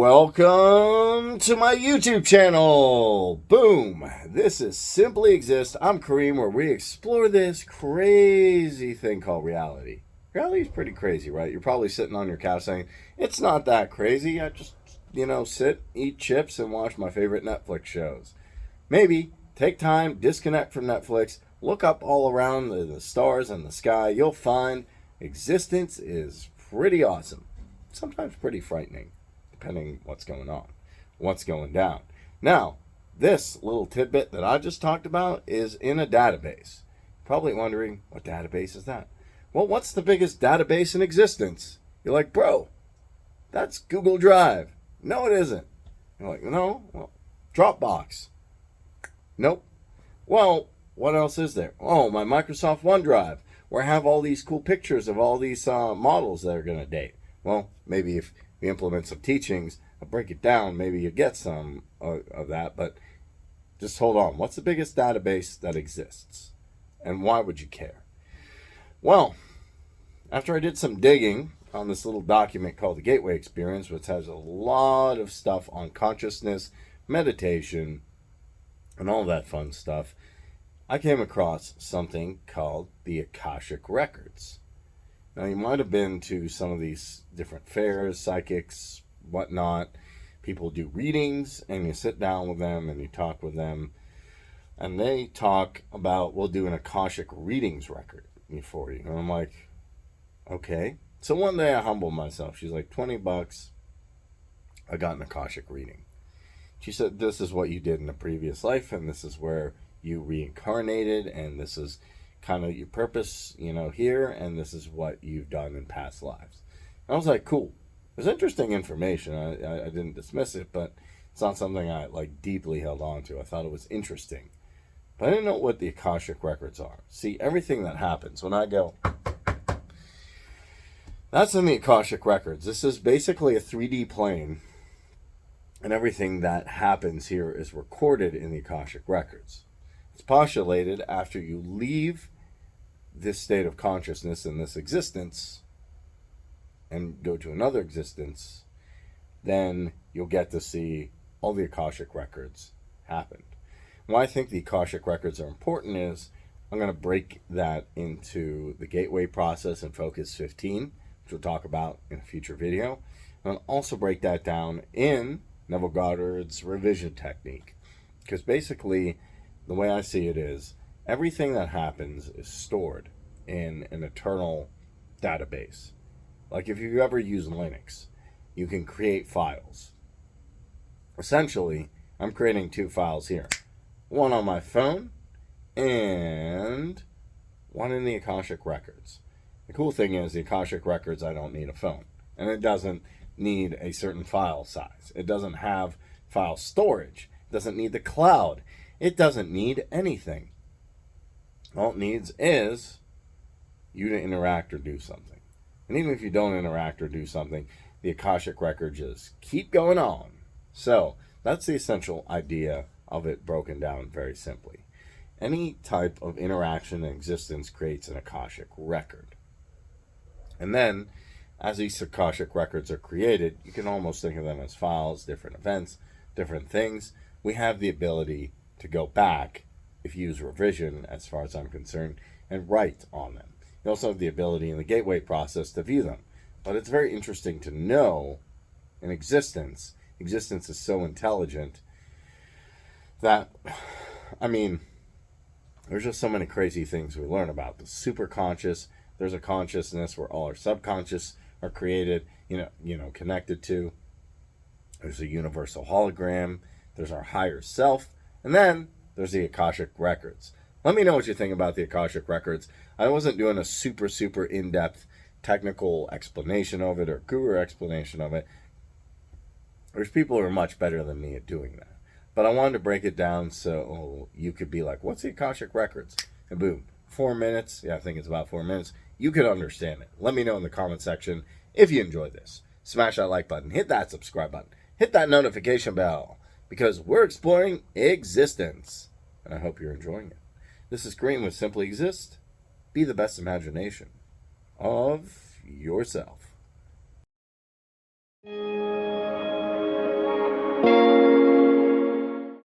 Welcome to my YouTube channel. Boom. This is Simply Exist. I'm Kareem, where we explore this crazy thing called reality. Reality is pretty crazy, right? You're probably sitting on your couch saying, it's not that crazy. I just, sit, eat chips, and watch my favorite Netflix shows. Maybe take time, disconnect from Netflix, look up all around the stars and the sky. You'll find existence is pretty awesome. Sometimes pretty frightening, depending what's going on, what's going down. Now, this little tidbit that I just talked about is in a database. Probably wondering, what database is that? Well, what's the biggest database in existence? You're like, bro, that's Google Drive. No, it isn't. You're like, no, well, Dropbox. Nope. Well, what else is there? Oh, my Microsoft OneDrive, where I have all these cool pictures of all these models that are going to date. Well, maybe if we implement some teachings, I'll break it down, maybe you get some of that, but just hold on. What's the biggest database that exists? And why would you care? Well, after I did some digging on this little document called the Gateway Experience, which has a lot of stuff on consciousness, meditation, and all that fun stuff, I came across something called the Akashic Records. Now, you might have been to some of these different fairs, psychics, whatnot. People do readings, and you sit down with them, and you talk with them. And they talk about, we'll do an Akashic readings record for you. And I'm like, okay. So one day I humbled myself. She's like, $20. I got an Akashic reading. She said, this is what you did in a previous life, and this is where you reincarnated, and this is kind of your purpose, here, and this is what you've done in past lives. And I was like, cool. It was interesting information. I didn't dismiss it, but it's not something I deeply held on to. I thought it was interesting. But I didn't know what the Akashic Records are. See, everything that happens when I go, that's in the Akashic Records. This is basically a 3D plane, and everything that happens here is recorded in the Akashic Records. It's postulated after you leave this state of consciousness and this existence and go to another existence, then you'll get to see all the Akashic Records happened. Why I think the Akashic Records are important is I'm going to break that into the gateway process in Focus 15, which we'll talk about in a future video. And I'll also break that down in Neville Goddard's revision technique. Because basically, the way I see it is, everything that happens is stored in an eternal database. Like if you ever use Linux, you can create files. Essentially, I'm creating two files here. One on my phone and one in the Akashic Records. The cool thing is the Akashic Records, I don't need a phone. And it doesn't need a certain file size. It doesn't have file storage. It doesn't need the cloud. It doesn't need anything. All it needs is you to interact or do something. And even if you don't interact or do something, the Akashic Record just keep going on. So that's the essential idea of it broken down very simply. Any type of interaction in existence creates an Akashic Record. And then, as these Akashic Records are created, you can almost think of them as files, different events, different things. We have the ability to go back, if you use revision, as far as I'm concerned, and write on them. You also have the ability in the gateway process to view them. But it's very interesting to know in existence is so intelligent that, there's just so many crazy things we learn about. The superconscious, there's a consciousness where all our subconscious are created, connected to. There's a universal hologram. There's our higher self. And then there's the Akashic Records. Let me know what you think about the Akashic Records. I wasn't doing a super in-depth technical explanation of it or guru explanation of it. There's people who are much better than me at doing that. But I wanted to break it down so you could be like, what's the Akashic Records? And boom, 4 minutes. Yeah, I think it's about 4 minutes. You could understand it. Let me know in the comment section if you enjoyed this. Smash that like button. Hit that subscribe button. Hit that notification bell. Because we're exploring existence. And I hope you're enjoying it. This is Green with Simply Exist. Be the best imagination of yourself.